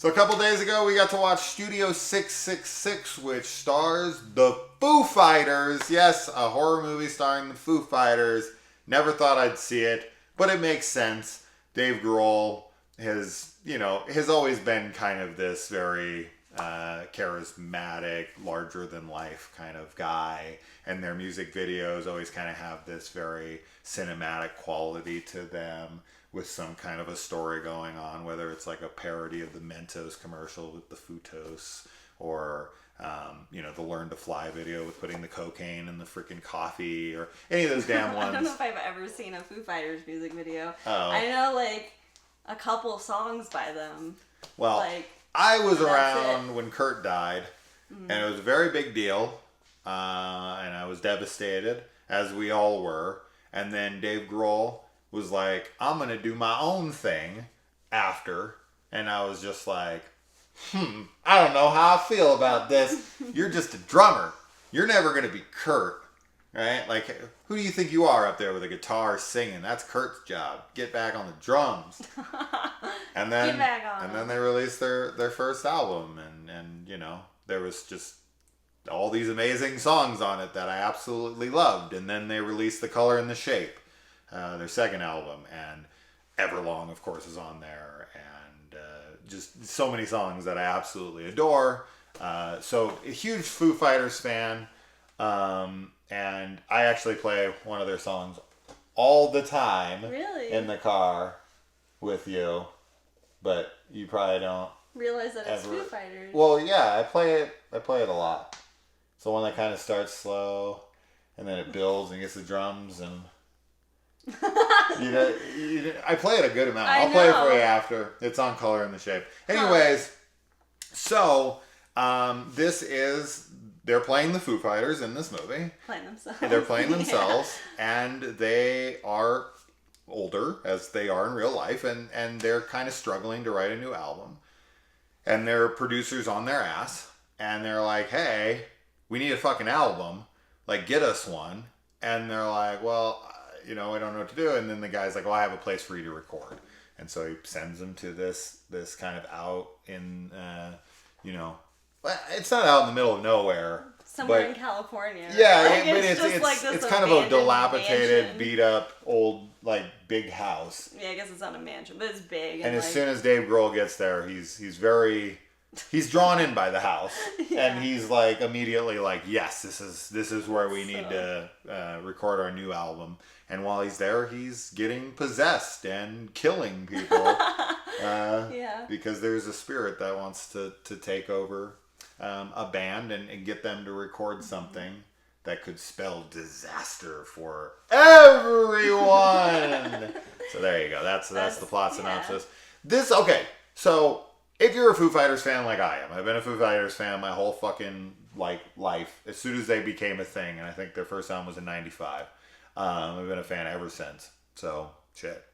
So a couple days ago, we got to watch Studio 666, which stars the Foo Fighters. Yes, a horror movie starring the Foo Fighters. Never thought I'd see it, but it makes sense. Dave Grohl has always been kind of this very charismatic, larger-than-life kind of guy. And their music videos always kind of have this very cinematic quality to them, with some kind of a story going on, whether it's like a parody of the Mentos commercial with the Futos, or the Learn to Fly video with putting the cocaine in the freaking coffee, or any of those damn ones. I don't know if I've ever seen a Foo Fighters music video. Oh. I know like a couple songs by them. Well, I was around when Kurt died, and it was a very big deal, and I was devastated, as we all were. And then Dave Grohl was like, I'm going to do my own thing after. And I was just like, I don't know how I feel about this. You're just a drummer. You're never going to be Kurt, right? Like, who do you think you are up there with a guitar singing? That's Kurt's job. Get back on the drums. And then, then they released their first album, and there was just all these amazing songs on it that I absolutely loved. And then they released The Color and the Shape, their second album, and Everlong, of course, is on there, and just so many songs that I absolutely adore. So a huge Foo Fighters fan, and I actually play one of their songs all the time. Really? In the car with you, but you probably don't realize that it's Foo Fighters. Well, yeah, I play it a lot. It's the one that kind of starts slow, and then it builds and gets the drums, and I play it a good amount. I'll play it for you after. It's on Color and the Shape. Anyways, so they're playing the Foo Fighters in this movie. Playing themselves. They're playing themselves, and they are older, as they are in real life, and they're kind of struggling to write a new album. And their producer's on their ass, and they're like, hey, we need a fucking album. Like, get us one. And they're like, well, we don't know what to do. And then the guy's like, well, I have a place for you to record. And so he sends them to this kind of out in, it's not out in the middle of nowhere. Somewhere in California. Yeah, like, but it's kind of a dilapidated, beat up, old, big house. Yeah, I guess it's not a mansion, but it's big. And as soon as Dave Grohl gets there, he's drawn in by the house. Yeah. And he's immediately yes, this is where we need to record our new album. And while he's there, he's getting possessed and killing people. Because there's a spirit that wants to take over a band and get them to record something that could spell disaster for everyone. So there you go. That's the plot synopsis. So if you're a Foo Fighters fan like I am, I've been a Foo Fighters fan my whole fucking life. As soon as they became a thing, and I think their first album was in '95. I've been a fan ever since. So shit.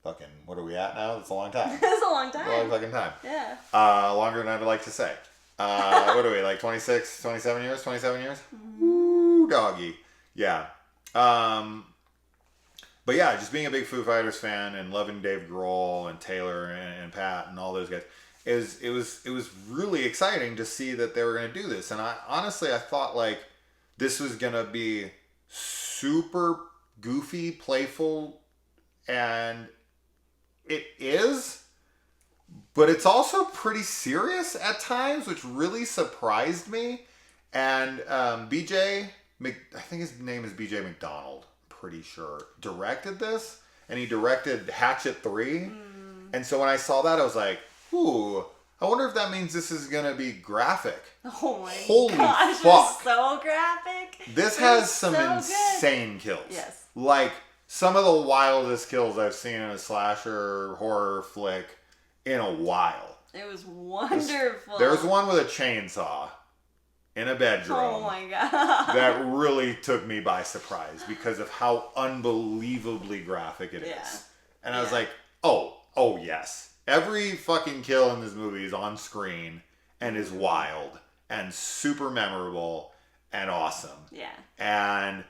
Fucking, what are we at now? That's a long time. That's a long time. A long fucking time. Yeah. Longer than I'd like to say. What are we, 26, 27 years? 27 years? Mm-hmm. Ooh, doggy. Yeah. But yeah, just being a big Foo Fighters fan and loving Dave Grohl and Taylor and Pat and all those guys, it was really exciting to see that they were going to do this. And I thought this was going to be super goofy, playful, and it is, but it's also pretty serious at times, which really surprised me. And I think his name is BJ McDonald, I'm pretty sure, directed this, and he directed Hatchet 3. And so when I saw that, I was like, ooh, I wonder if that means this is going to be graphic. Oh my Holy gosh, fuck. It's so graphic. This has some insane kills. Yes. Some of the wildest kills I've seen in a slasher horror flick in a while. It was wonderful. There's one with a chainsaw in a bedroom. Oh my god. That really took me by surprise because of how unbelievably graphic it is. And I was like, oh yes. Every fucking kill in this movie is on screen and is wild and super memorable and awesome. Yeah. And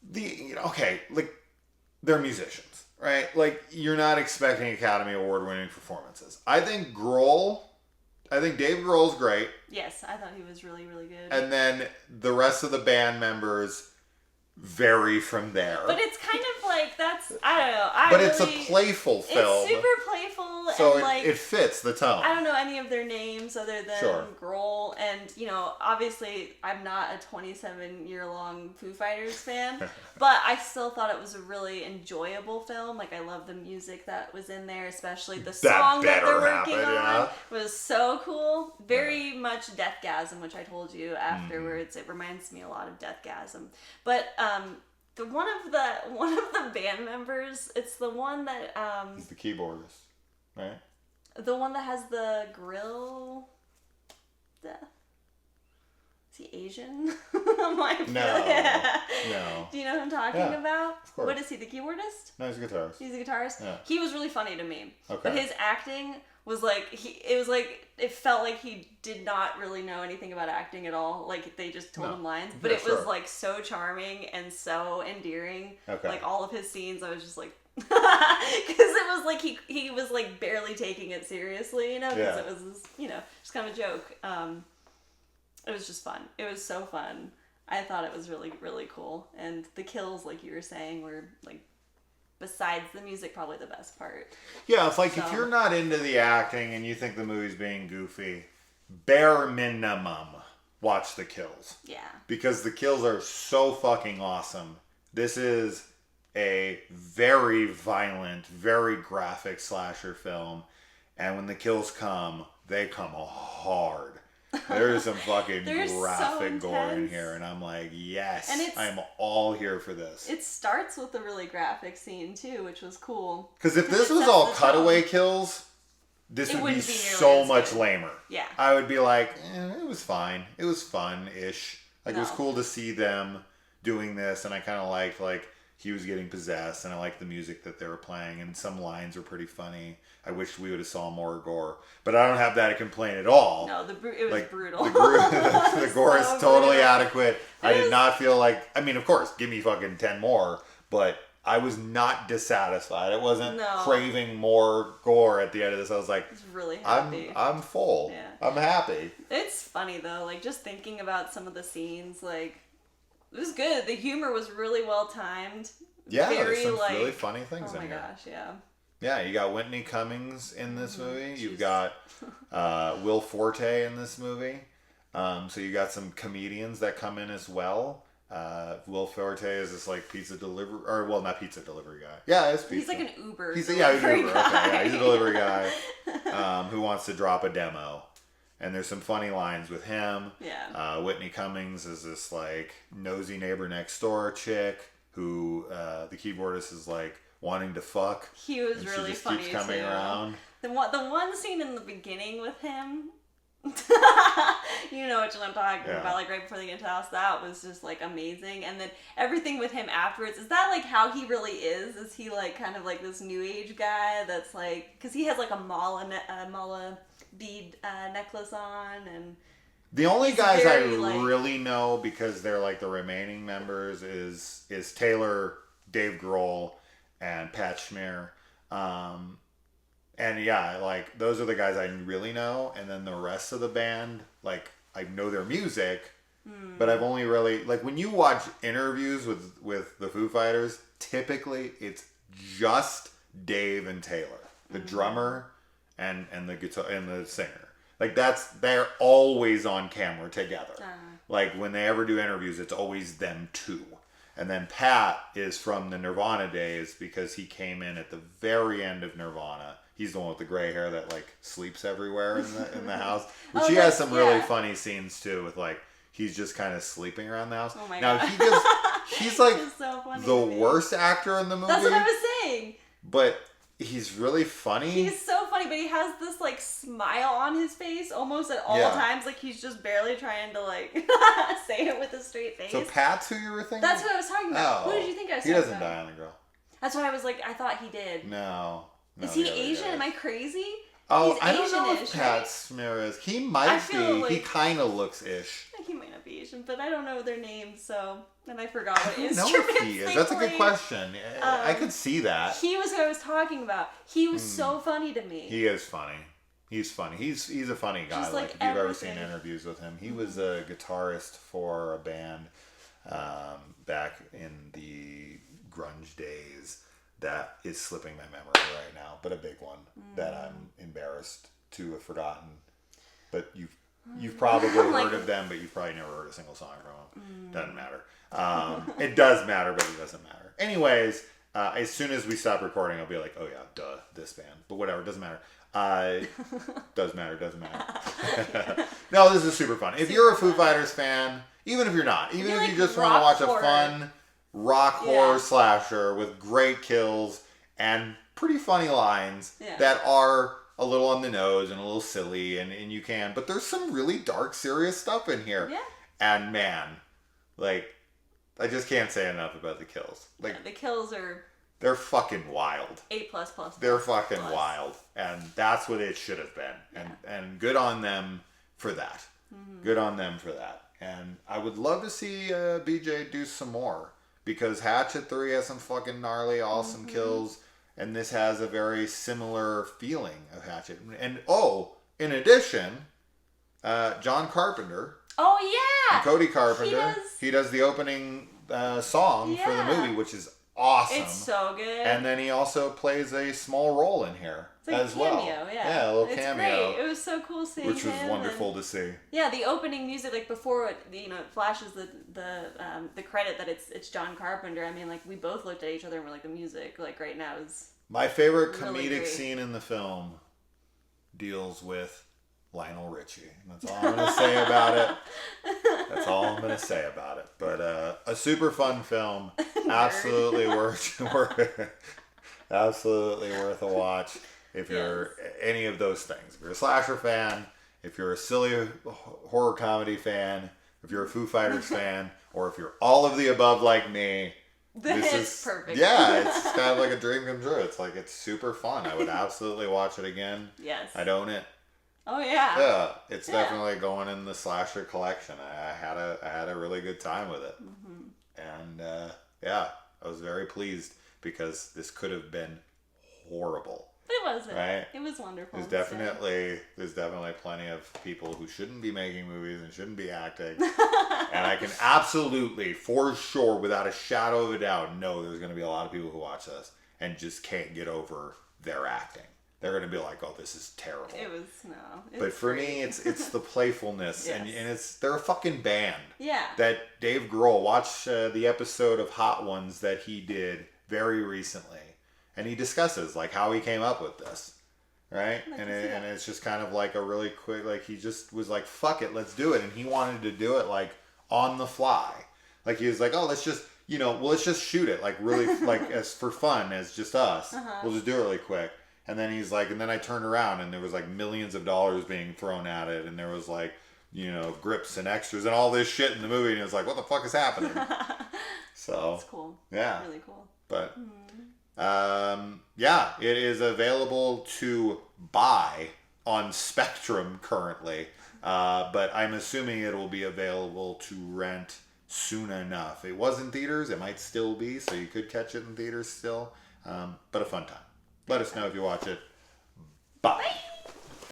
they're musicians, right? Like, you're not expecting Academy Award winning performances. I think Dave Grohl's great. Yes, I thought he was really, really good. And then the rest of the band members vary from there. But it's kind of like, I don't know. But it's a playful film. It's super playful. So and like, it fits the tone. I don't know any of their names other than Sure. Grohl. And, obviously I'm not a 27-year-long Foo Fighters fan. But I still thought it was a really enjoyable film. Like, I love the music that was in there, especially the song that they're working on. Was so cool. Very much Deathgasm, which I told you afterwards. It reminds me a lot of Deathgasm. But one of the band members, it's the one that he's the keyboardist, right? The one that has the grill. Is he Asian? I'm like, No. Do you know what I'm talking about? Of course. What is he, the keyboardist? No, he's a guitarist. He's a guitarist? Yeah. He was really funny to me. Okay. But his acting was like, it felt like he did not really know anything about acting at all. Like, they just told him lines. But it was like so charming and so endearing. Okay. Like, all of his scenes, I was just like, because it was like he was like barely taking it seriously, because it was just kind of a joke. It was just fun. It was so fun. I thought it was really, really cool. And the kills, like you were saying, were like, besides the music, probably the best part. Yeah, it's like, if you're not into the acting and you think the movie's being goofy, bare minimum, watch the kills. Yeah. Because the kills are so fucking awesome. This is a very violent, very graphic slasher film. And when the kills come, they come hard. There's some fucking graphic gore in here. And I'm like, yes, I'm all here for this. It starts with a really graphic scene, too, which was cool. Because if this was all cutaway kills, this would be so much lamer. Yeah. I would be like, it was fine. It was fun-ish. Like, it was cool to see them doing this, and I kind of liked, like, he was getting possessed, and I liked the music that they were playing, and some lines were pretty funny. I wish we would have saw more gore. But I don't have that to complain at all. No, it was brutal. The gore is totally adequate. I did not feel like, I mean, of course, give me fucking 10 more, but I was not dissatisfied. I wasn't craving more gore at the end of this. I was like, I was really happy. I'm full. Yeah. I'm happy. It's funny, though. Like, just thinking about some of the scenes, like, it was good. The humor was really well timed. Yeah, there's some really funny things in here. Oh my gosh, yeah. Yeah, you got Whitney Cummings in this movie. You've got Will Forte in this movie. So you got some comedians that come in as well. Will Forte is this like pizza delivery, or well, not pizza delivery guy. Yeah, it's pizza. He's like an Uber. He's Uber. Okay, yeah, he's a delivery guy who wants to drop a demo. And there's some funny lines with him. Yeah. Whitney Cummings is this like nosy neighbor next door chick who the keyboardist is like wanting to fuck. He was really she just funny keeps coming too. Around. The one scene in the beginning with him, you know what I'm talking about, like right before they get into the house, that was just like amazing. And then everything with him afterwards, is that like how he really is? Is he like kind of like this new age guy that's like, because he has like a mala bead necklace on, and the only guys I really know, because they're like the remaining members, is Taylor, Dave Grohl, and Pat Schmier. And yeah, like those are the guys I really know, and then the rest of the band, like I know their music, but I've only really, like when you watch interviews with the Foo Fighters, typically it's just Dave and Taylor, the drummer and the guitar and the singer. Like they're always on camera together. Like when they ever do interviews, it's always them two. And then Pat is from the Nirvana days, because he came in at the very end of Nirvana. He's the one with the gray hair that like sleeps everywhere in the house. Which he has some really funny scenes too, with like he's just kind of sleeping around the house. Oh my God. He's like so the worst actor in the movie. That's what I was saying. But he's really funny. He's so funny, but he has this like smile on his face almost at all times. Like he's just barely trying to like say it with a straight face. So Pat's who you were thinking? That's what I was talking about. Who did you think I was talking about? He doesn't die on the girl. That's why I was like, I thought he did. No. Is he Asian? Am I crazy? Oh, He's I don't know if Asian-ish, Pat Smear is. He might be. Like, he kind of looks ish. He might not be Asian. pronunciation, but I don't know their names, so and I forgot what I don't instruments know if he is. they That's a good played. question. I could see that. He was who I was talking about. He was so funny to me. He is funny. He's funny. He's a funny guy. Just Like if you've ever seen interviews with him, he was a guitarist for a band back in the grunge days that is slipping my memory right now, but a big one that I'm embarrassed to have forgotten. But you've probably heard of them, but you've probably never heard a single song from them. Doesn't matter. It does matter, but it doesn't matter. Anyways, as soon as we stop recording, I'll be like, oh yeah, duh, this band. But whatever, doesn't matter. Doesn't matter. No, this is super fun. If you're a Foo Fighters fan, even if you're not, even if you just want to watch a fun rock horror slasher with great kills and pretty funny lines that are a little on the nose and a little silly, and you can, but there's some really dark, serious stuff in here. Yeah. And man, like, I just can't say enough about the kills. Like, the kills are... They're fucking wild. A++. They're fucking wild. And that's what it should have been. And good on them for that. Mm-hmm. Good on them for that. And I would love to see BJ do some more. Because Hatchet 3 has some fucking gnarly, awesome kills. And this has a very similar feeling of Hatchet. And in addition, John Carpenter. Oh, yeah! And Cody Carpenter. He does the opening song for the movie, which is awesome. It's so good. And then he also plays a small role in here as well. Yeah, a little cameo. Great. It was so cool seeing which was wonderful to see. Yeah, the opening music, like before it, it flashes the credit that it's John Carpenter. I mean, like we both looked at each other and we're like, the music, like right now is my favorite really comedic scene in the film deals with Lionel Richie. And that's all I'm going to say about it. That's all I'm going to say about it. But a super fun film. Absolutely worth a watch if you're any of those things. If you're a slasher fan, if you're a silly horror comedy fan, if you're a Foo Fighters fan, or if you're all of the above like me, this is perfect. Yeah, it's kind of like a dream come true. It's like, it's super fun. I would absolutely watch it again. Yes. I'd own it. Oh yeah. Yeah, it's definitely going in the slasher collection. I had a really good time with it, and I was very pleased because this could have been horrible. It wasn't. Right? It was wonderful. There's definitely plenty of people who shouldn't be making movies and shouldn't be acting, and I can absolutely, for sure, without a shadow of a doubt, know there's going to be a lot of people who watch this and just can't get over their acting. They're going to be like, oh, this is terrible. But for me, it's the playfulness. Yes. And they're a fucking band. Yeah. That Dave Grohl, watch the episode of Hot Ones that he did very recently. And he discusses, like, how he came up with this. Right? And it's just kind of like a really quick, like, he just was like, fuck it, let's do it. And he wanted to do it, like, on the fly. Like, he was like, oh, let's just shoot it, like, really, like, as for fun, as just us. We'll just do it really quick. And then he's like, and then I turned around and there was like millions of dollars being thrown at it. And there was like, grips and extras and all this shit in the movie. And he was like, what the fuck is happening? So. It's cool. Yeah. Really cool. But, it is available to buy on Spectrum currently. But I'm assuming it will be available to rent soon enough. It was in theaters. It might still be. So you could catch it in theaters still. But a fun time. Let us know if you watch it. Bye.